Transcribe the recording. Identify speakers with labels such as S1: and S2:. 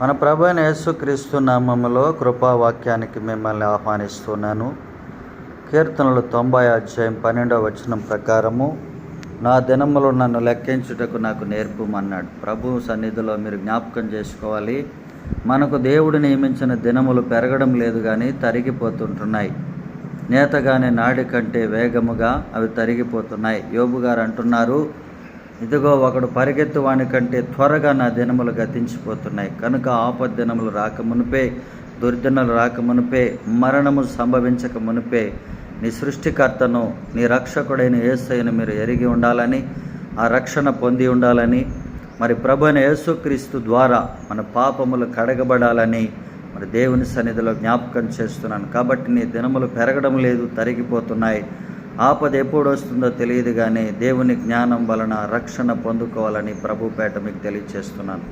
S1: మన ప్రభు అయిన యేసుక్రీస్తు నామములో కృపావాక్యానికి మిమ్మల్ని ఆహ్వానిస్తున్నాను. కీర్తనలు 90:12 ప్రకారము, నా దినములు నన్ను లెక్కించుటకు నాకు నేర్పుమన్నాడు. ప్రభు సన్నిధిలో మీరు జ్ఞాపకం చేసుకోవాలి, మనకు దేవుడు నియమించిన దినములు పెరగడం లేదు కానీ తరిగిపోతుంటున్నాయి. నేతగానే నాడి కంటే వేగముగా అవి తరిగిపోతున్నాయి. యోబు గారు అంటున్నారు, ఇదిగో ఒకడు పరిగెత్తు వాని కంటే త్వరగా నా దినములు గతించిపోతున్నాయి. కనుక ఆపద దినములు రాకమునిపే, దుర్దినలు రాకమునిపే, మరణము సంభవించక మునిపే నీ సృష్టికర్తను, నీ రక్షకుడైన యేసయ్యను మీరు ఎరిగి ఉండాలని, ఆ రక్షణ పొంది ఉండాలని, మరి ప్రభువైన యేసుక్రీస్తు ద్వారా మన పాపములు కడగబడాలని మరి దేవుని సన్నిధిలో జ్ఞాపకం చేస్తున్నాను. కాబట్టి నీ దినములు పెరగడం లేదు, తరిగిపోతున్నాయి. ఆపద ఎప్పుడు వస్తుందో తెలియదు కానీ దేవుని జ్ఞానం వలన రక్షణ పొందుకోవాలని ప్రభుపేట మీకు తెలియజేస్తున్నాను.